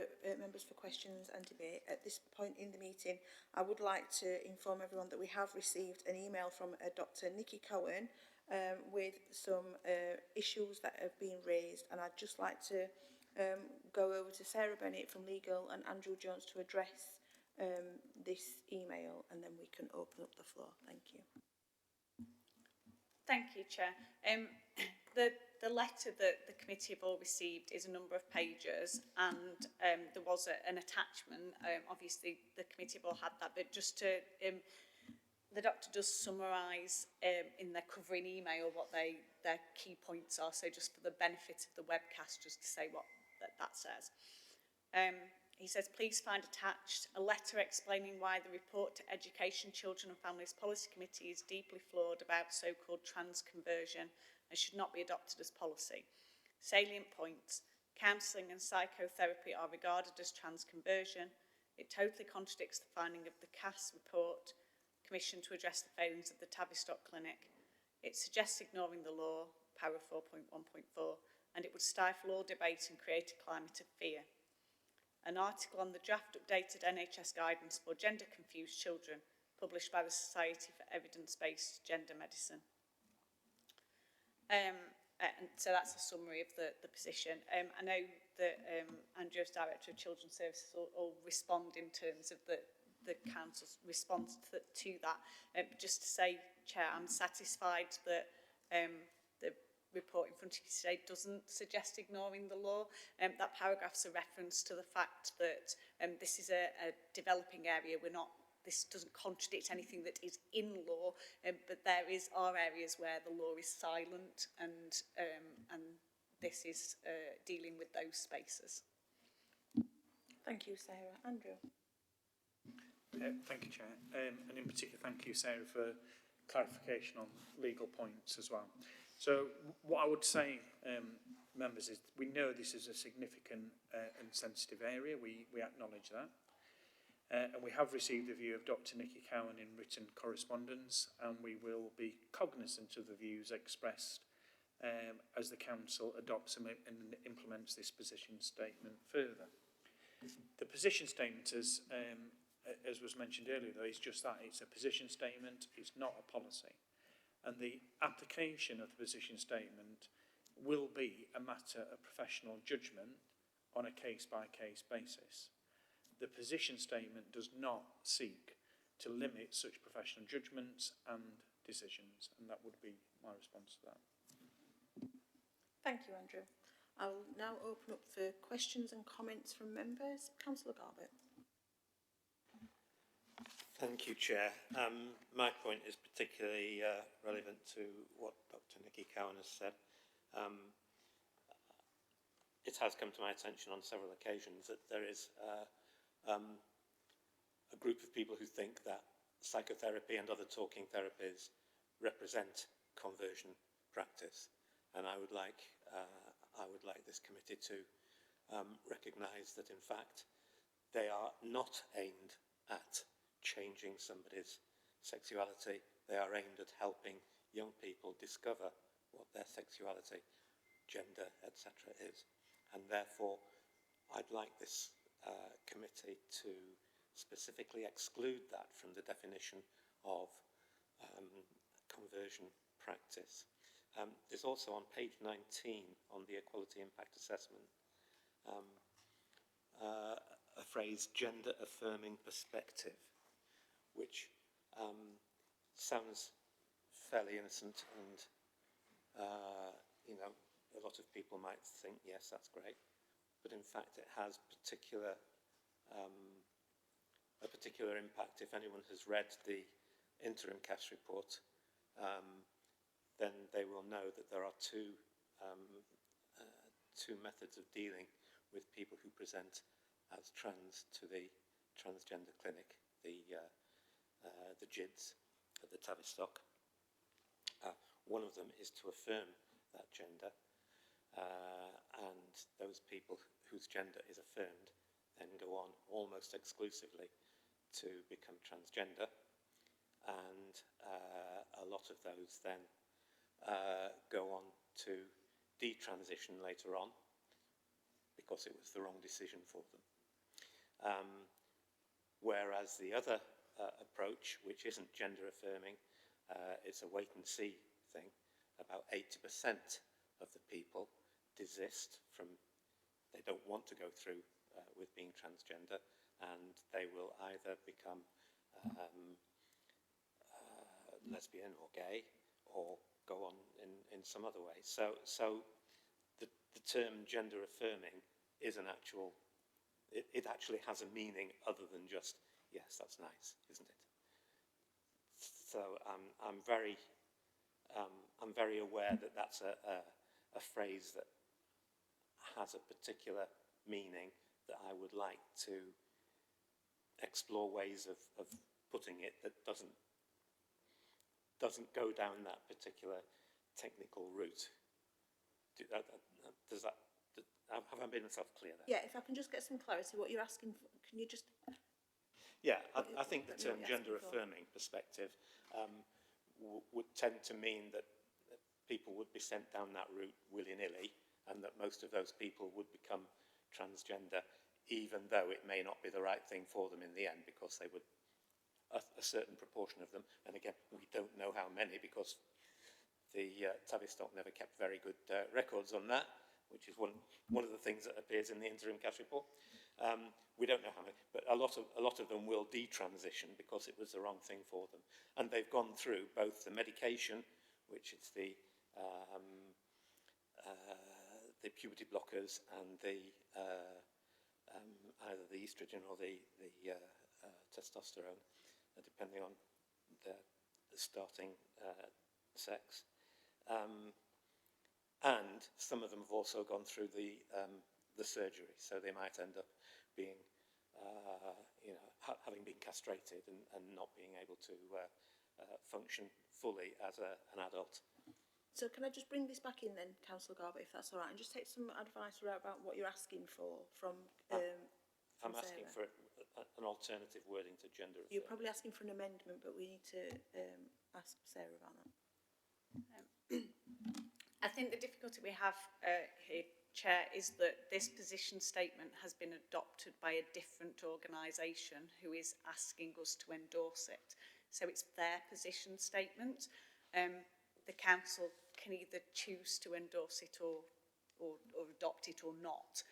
members for questions and debate. At this point in the meeting, I would like to inform everyone that we have received an email from Dr. Nikki Cohen with some issues that have been raised, and I'd just like to go over to Sarah Bennett from Legal and Andrew Jones to address this email, and then we can open up the floor. Thank you. Thank you, Chair. The letter that the committee have all received is a number of pages, and there was an attachment. Obviously, the committee have all had that, but just to the doctor does summarise in their covering email what their key points are. So just for the benefit of the webcast, just to say what that says. He says, please find attached a letter explaining why the report to Education, Children and Families Policy Committee is deeply flawed about so-called trans conversion and should not be adopted as policy. Salient points. Counselling and psychotherapy are regarded as trans conversion. It totally contradicts the finding of the CAS report commissioned to address the failings of the Tavistock Clinic. It suggests ignoring the law, para 4.1.4, and it would stifle all debate and create a climate of fear. An article on the draft updated NHS guidance for gender-confused children, published by the Society for Evidence-Based Gender Medicine. And so that's a summary of the position. I know that Andrew, as Director of Children's Services, will respond in terms of the Council's response to that. Just to say, Chair, I'm satisfied that the report in front of you today doesn't suggest ignoring the law. That paragraph's a reference to the fact that this is a developing area. This doesn't contradict anything that is in law, but there are areas where the law is silent, and this is dealing with those spaces. Thank you, Sarah. Andrew. Thank you, Chair. And in particular, thank you, Sarah, for clarification on legal points as well. So what I would say, members, is we know this is a significant and sensitive area. We acknowledge that. And we have received the view of Dr. Nikki Cowan in written correspondence, and we will be cognizant of the views expressed as the Council adopts and implements this position statement further. The position statement, as was mentioned earlier, though, is just that. It's a position statement. It's not a policy. And the application of the position statement will be a matter of professional judgment on a case-by-case basis. The position statement does not seek to limit such professional judgments and decisions, and that would be my response to that. Thank you, Andrew. I will now open up for questions and comments from members. Councillor Garbett. Thank you, Chair. My point is particularly relevant to what Dr. Nikki Cowan has said. It has come to my attention on several occasions that there is a group of people who think that psychotherapy and other talking therapies represent conversion practice, and I would like this committee to recognise that in fact they are not aimed at changing somebody's sexuality. They are aimed at helping young people discover what their sexuality, gender, etc. is, and therefore I'd like this committee to specifically exclude that from the definition of conversion practice. There's also on page 19 on the Equality Impact Assessment a phrase, gender affirming perspective, which sounds fairly innocent, and a lot of people might think, yes, that's great, but in fact it has a particular impact. If anyone has read the Interim CAS report, then they will know that there are two methods of dealing with people who present as trans to the transgender clinic, the GIDS at the Tavistock. One of them is to affirm that gender, and those people whose gender is affirmed then go on almost exclusively to become transgender, and a lot of those then go on to detransition later on because it was the wrong decision for them. Whereas the other approach, which isn't gender affirming, it's a wait and see thing. About 80% of the people desist from, they don't want to go through with being transgender, and they will either become lesbian or gay, or go on in some other way. So the term gender affirming is an actual, it actually has a meaning other than just, yes, that's nice, isn't it? So I'm very aware that that's a phrase that has a particular meaning that I would like to explore ways of putting it that doesn't go down that particular technical route. Does that, have I made myself clear there? Yeah, if I can just get some clarity, what you're asking for, can you just... Yeah, I think the Let me know term what you're asking gender for. affirming perspective would tend to mean that people would be sent down that route willy-nilly, and that most of those people would become transgender, even though it may not be the right thing for them in the end, because they would, a certain proportion of them, and again, we don't know how many, because the Tavistock never kept very good records on that, which is one of the things that appears in the interim cash report. We don't know how many, but a lot of them will detransition because it was the wrong thing for them, and they've gone through both the medication, which is the puberty blockers, and the either the estrogen or the testosterone, depending on the starting sex. And some of them have also gone through the surgery, so they might end up being, having been castrated and not being able to function fully as an adult. So can I just bring this back in then, Councillor Garbutt, if that's all right, and just take some advice about what you're asking for from I'm asking for an alternative wording to gender affirming. You're probably asking for an amendment, but we need to ask Sarah about that. I think the difficulty we have here, Chair, is that this position statement has been adopted by a different organisation who is asking us to endorse it. So it's their position statement. The council can either choose to endorse it or adopt it or not.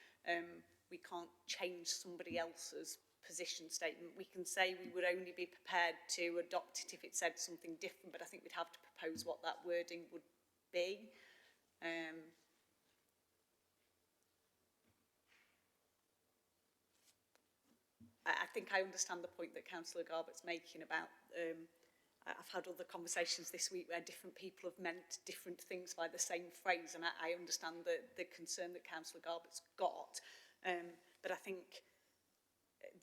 We can't change somebody else's position statement. We can say we would only be prepared to adopt it if it said something different, but I think we'd have to propose what that wording would be. I think I understand the point that Councillor Garbutt's making about I've had other conversations this week where different people have meant different things by the same phrase, and I understand the concern that Councillor Garbutt's got, but I think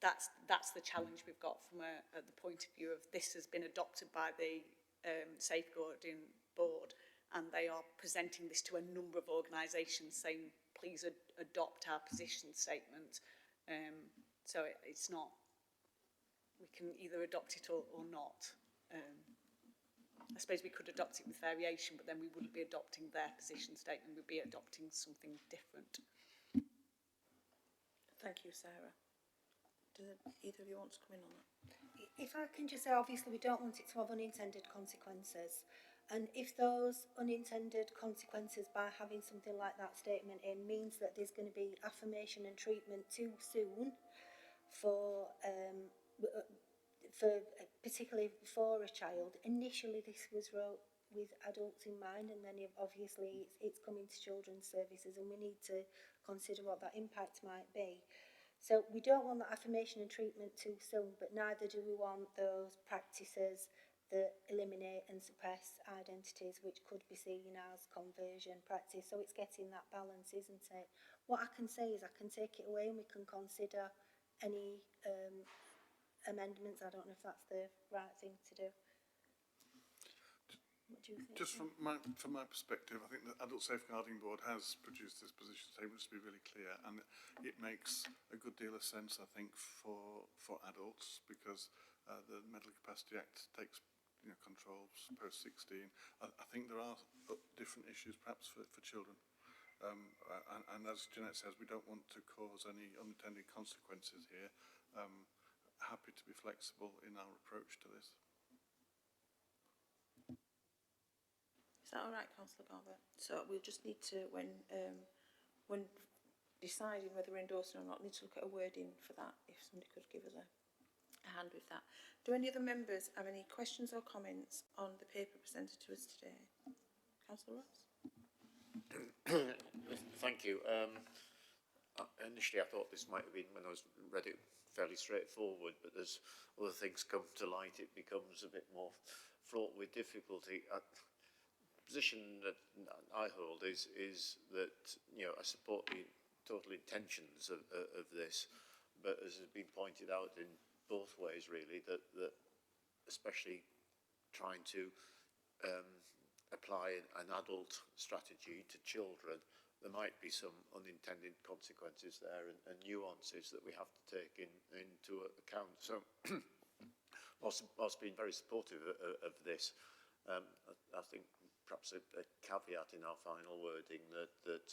that's the challenge we've got from the point of view of this has been adopted by the Safeguarding Board, and they are presenting this to a number of organisations saying, please adopt our position statement. So it's not, we can either adopt it or not. I suppose we could adopt it with variation, but then we wouldn't be adopting their position statement, we'd be adopting something different. Thank you, Sarah. Do either of you want to come in on that? If I can just say, obviously we don't want it to have unintended consequences. And if those unintended consequences by having something like that statement in means that there's going to be affirmation and treatment too soon for particularly for a child, initially this was wrote with adults in mind, and then obviously it's coming to children's services, and we need to consider what that impact might be. So we don't want that affirmation and treatment too soon, but neither do we want those practices that eliminate and suppress identities, which could be seen as conversion practice. So it's getting that balance, isn't it? What I can say is I can take it away and we can consider any amendments. I don't know if that's the right thing to do. What do you think? Just from my perspective, I think the Adult Safeguarding Board has produced this position statement to be really clear, and it makes a good deal of sense, I think, for adults, because the Mental Capacity Act takes controls post-16. I think there are different issues perhaps for children. And as Jeanette says, we don't want to cause any unintended consequences here. Happy to be flexible in our approach to this. Is that all right, Councillor Garbutt? So we'll just need to, when deciding whether we're endorsing or not, need to look at a wording for that, if somebody could give us a hand with that. Do any other members have any questions or comments on the paper presented to us today? Councillor Ross? Thank you. Initially I thought this might have been, when I read it, fairly straightforward, but as other things come to light, it becomes a bit more fraught with difficulty. The position that I hold is that, you know, I support the total intentions of this, but as has been pointed out in both ways really, that especially trying to apply an adult strategy to children, there might be some unintended consequences there and nuances that we have to take into account. So whilst being very supportive of this, I think perhaps a caveat in our final wording that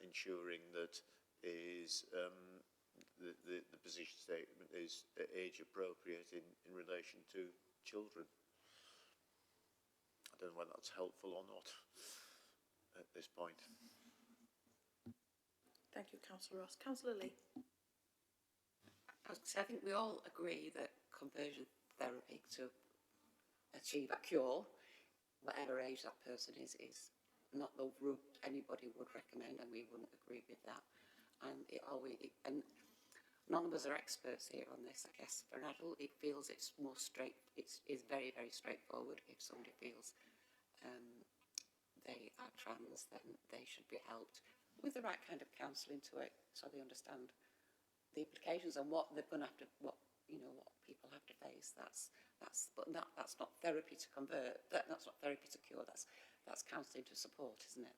ensuring that is the position statement is age appropriate in relation to children. I don't know whether that's helpful or not at this point. Thank you, Councillor Ross. Councillor Lee. I think we all agree that conversion therapy to achieve a cure, whatever age that person is not the route anybody would recommend, and we wouldn't agree with that. And and none of us are experts here on this. I guess for an adult, it feels it's more straight. It's very, very straightforward. If somebody feels they are trans, then they should be helped with the right kind of counselling to it, so they understand the implications and what they're going to have to, what people have to face. That's not therapy to convert. That's not therapy to cure. That's counselling to support, isn't it?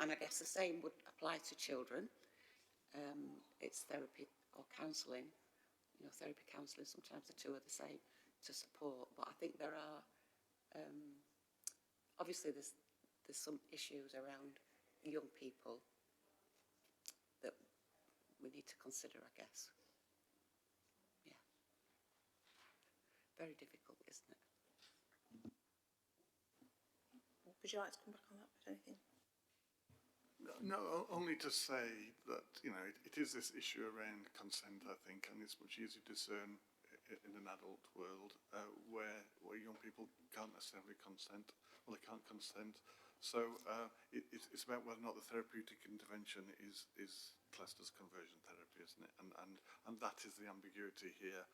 And I guess the same would apply to children. It's therapy or counselling. Therapy, counselling, sometimes the two are the same, to support. But I think there are obviously there's some issues around young people that we need to consider, I guess. Yeah. Very difficult, isn't it? Would you like to come back on that with anything? No, only to say that, it is this issue around consent, I think, and it's much easier to discern in an adult world where young people can't necessarily consent, or they can't consent. So it's about whether or not the therapeutic intervention is classed as conversion therapy, isn't it? And that is the ambiguity here.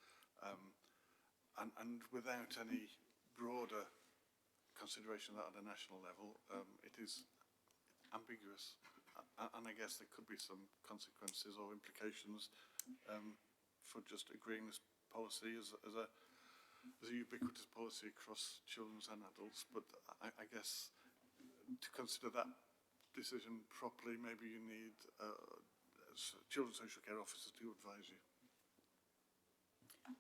And without any broader consideration of that at a national level, it is ambiguous. And I guess there could be some consequences or implications for just agreeing this policy as a ubiquitous policy across children and adults. But I guess to consider that decision properly, maybe you need children's social care officers to advise you.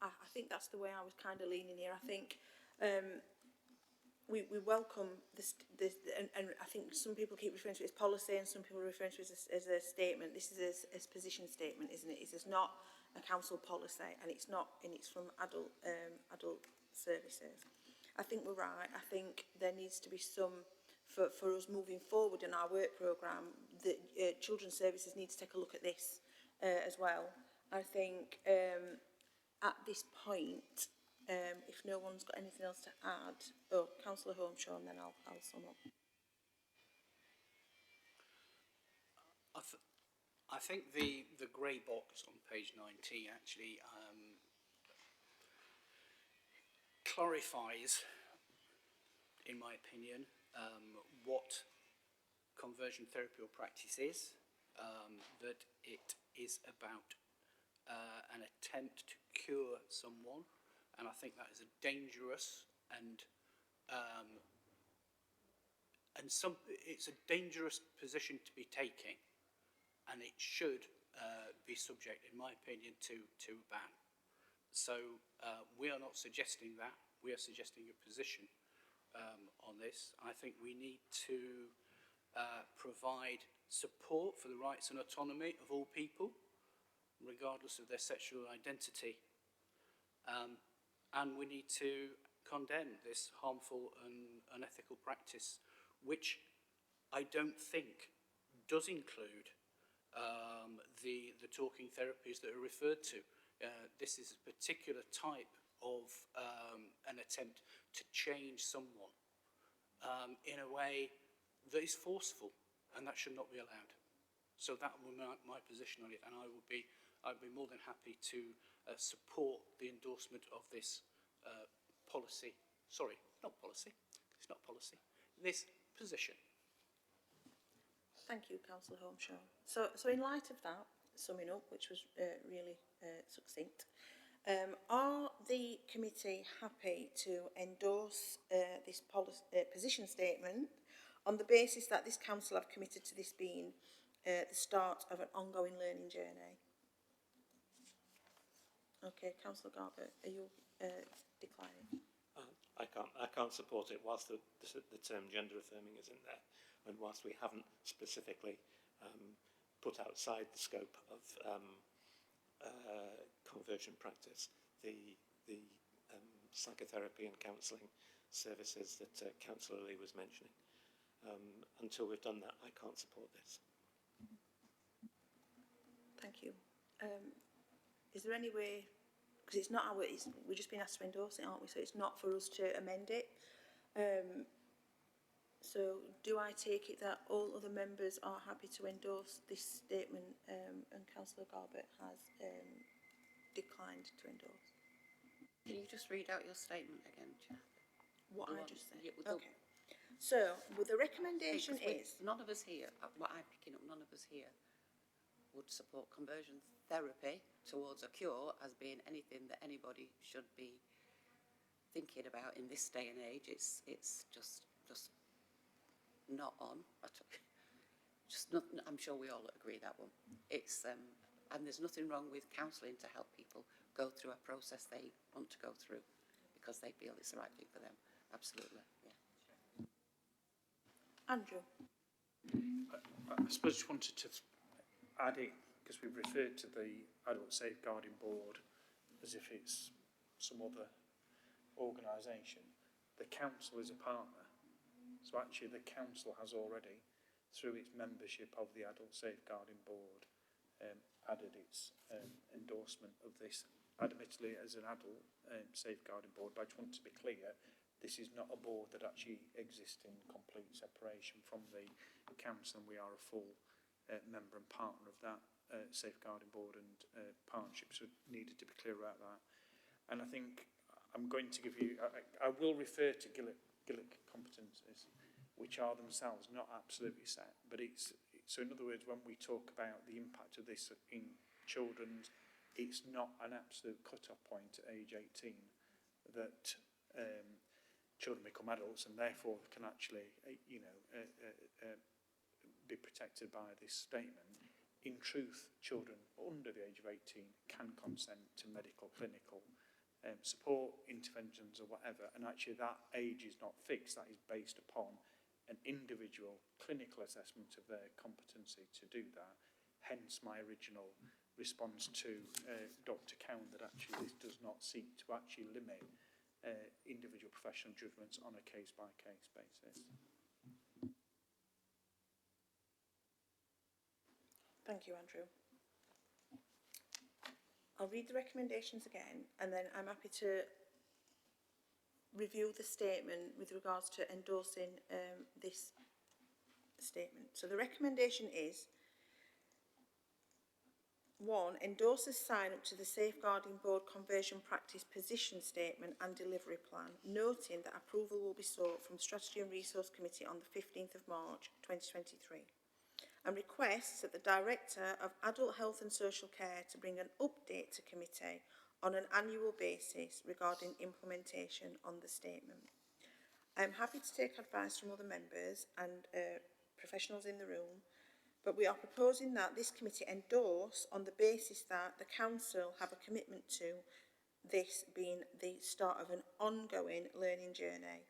I think that's the way I was kind of leaning here. I think we welcome this and I think some people keep referring to it as policy and some people are referring to it as a statement. This is a position statement, isn't it? It is not a council policy, and it's from adult services. I think we're right. I think there needs to be some for us moving forward in our work programme. The children's services need to take a look at this as well. I think at this point, if no one's got anything else to add, Councillor Holmeshaw, and then I'll sum up. I think the grey box on page 19 actually clarifies, in my opinion, what conversion therapy or practice is, that it is about an attempt to cure someone, and I think that is a dangerous it's a dangerous position to be taking, and it should be subject, in my opinion, to a ban. So we are not suggesting that. We are suggesting a position on this. I think we need to provide support for the rights and autonomy of all people, regardless of their sexual identity. And we need to condemn this harmful and unethical practice, which I don't think does include the talking therapies that are referred to. This is a particular type of an attempt to change someone in a way that is forceful, and that should not be allowed. So that would be my position on it, and I'd be more than happy to support the endorsement of this policy sorry, not policy, it's not policy, this position. Thank you, Councillor Holmeshaw. So in light of that, summing up, which was really succinct, are the committee happy to endorse this position statement on the basis that this council have committed to this being the start of an ongoing learning journey? Okay, Councillor Garbutt, are you declining? I can't support it whilst the term gender affirming is in there, and whilst we haven't specifically put outside the scope of conversion practice the psychotherapy and counselling services that Councillor Lee was mentioning. Until we've done that, I can't support this. Thank you. Is there any way, because it's not our, we've just been asked to endorse it, aren't we? So it's not for us to amend it. So do I take it that all other members are happy to endorse this statement and Councillor Garbutt has declined to endorse? Can you just read out your statement again, Chair? What I just said? Yeah, Okay. So, well, the recommendation is... None of us here, what I'm picking up, none of us here would support conversion therapy towards a cure as being anything that anybody should be thinking about in this day and age. It's just not on. Just not, I'm sure we all agree that one. It's and there's nothing wrong with counselling to help people go through a process they want to go through because they feel it's the right thing for them. Absolutely, yeah. Andrew. I suppose I just wanted to add it, because we've referred to the Adult Safeguarding Board as if it's some other organisation. The council is a partner. So actually the council has already, through its membership of the Adult Safeguarding Board, added its endorsement of this, admittedly as an adult safeguarding board, but I just want to be clear, this is not a board that actually exists in complete separation from the council, and we are a full member and partner of that safeguarding board and partnership, so needed to be clear about that. And I think I'm going to give you, I will refer to Gillick competencies, which are themselves not absolutely set, but so in other words, when we talk about the impact of this in children, it's not an absolute cut-off point at age 18 that children become adults and therefore can actually, be protected by this statement. In truth, children under the age of 18 can consent to medical, clinical support, interventions or whatever, and actually that age is not fixed, that is based upon an individual clinical assessment of their competency to do that. Hence my original response to Dr. Cowan that actually this does not seek to actually limit individual professional judgments on a case-by-case basis. Thank you, Andrew. I'll read the recommendations again, and then I'm happy to review the statement with regards to endorsing this statement. So the recommendation is: 1. Endorses sign up to the Safeguarding Board Conversion Practice Position Statement and Delivery Plan, noting that approval will be sought from Strategy and Resource Committee on the 15th of March 2023, and requests that the Director of Adult Health and Social Care to bring an update to committee on an annual basis regarding implementation on the statement. I'm happy to take advice from other members and professionals in the room, but we are proposing that this committee endorse on the basis that the council have a commitment to this being the start of an ongoing learning journey,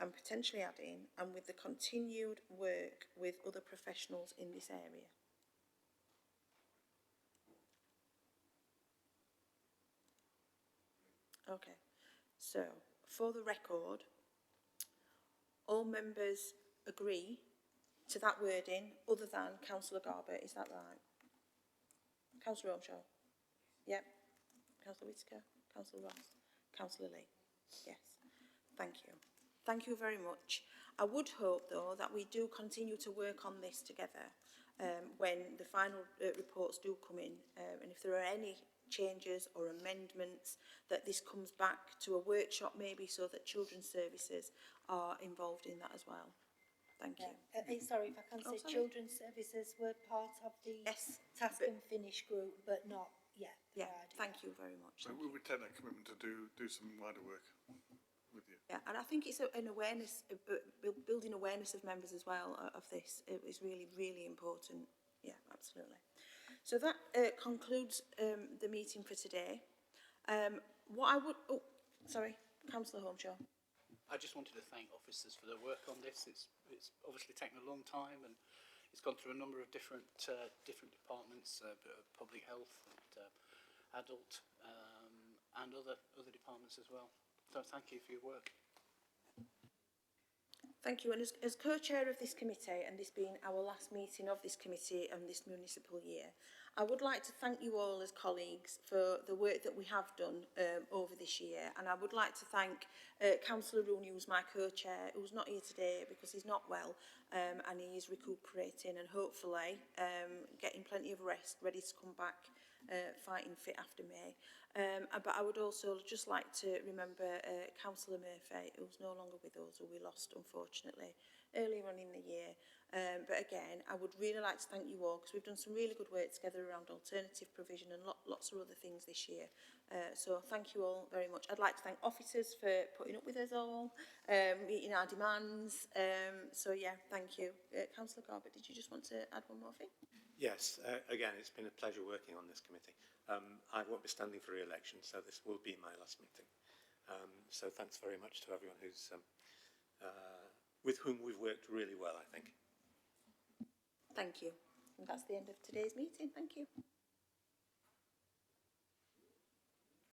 and potentially adding, and with the continued work with other professionals in this area. Okay, so for the record, all members agree to that wording other than Councillor Garbutt, is that right? Councillor Holmeshaw? Yep. Councillor Whittaker? Councillor Ross? Councillor Lee? Yes. Thank you. Thank you very much. I would hope, though, that we do continue to work on this together when the final reports do come in, and if there are any changes or amendments, that this comes back to a workshop maybe, so that children's services are involved in that as well. Thank you. Sorry, if I can say, sorry. children's services were part of the task and finish group, but not yet. Yeah, thank you very much. So we would take that commitment to do some wider work with you. Yeah, and I think it's an awareness, building awareness of members as well of this. It is really, really important. Yeah, absolutely. So that concludes the meeting for today. What I would, Councillor Holmshaw. I just wanted to thank officers for their work on this. It's obviously taken a long time, and it's gone through a number of different departments, public health and adult and other departments as well. So thank you for your work. Thank you. And as co-chair of this committee, and this being our last meeting of this committee and this municipal year, I would like to thank you all as colleagues for the work that we have done over this year. And I would like to thank Councillor Rooney, who's my co-chair, who's not here today because he's not well, and he is recuperating and hopefully getting plenty of rest, ready to come back fighting fit after May. But I would also just like to remember Councillor Murphy, who's no longer with us, who we lost, unfortunately, earlier on in the year. But again, I would really like to thank you all, because we've done some really good work together around alternative provision and lots of other things this year. So thank you all very much. I'd like to thank officers for putting up with us all, meeting our demands. So yeah, thank you. Councillor Corbett, did you just want to add one more thing? Yes, again, it's been a pleasure working on this committee. I won't be standing for re-election, so this will be my last meeting. So thanks very much to everyone who's with whom we've worked really well, I think. Thank you. And that's the end of today's meeting. Thank you.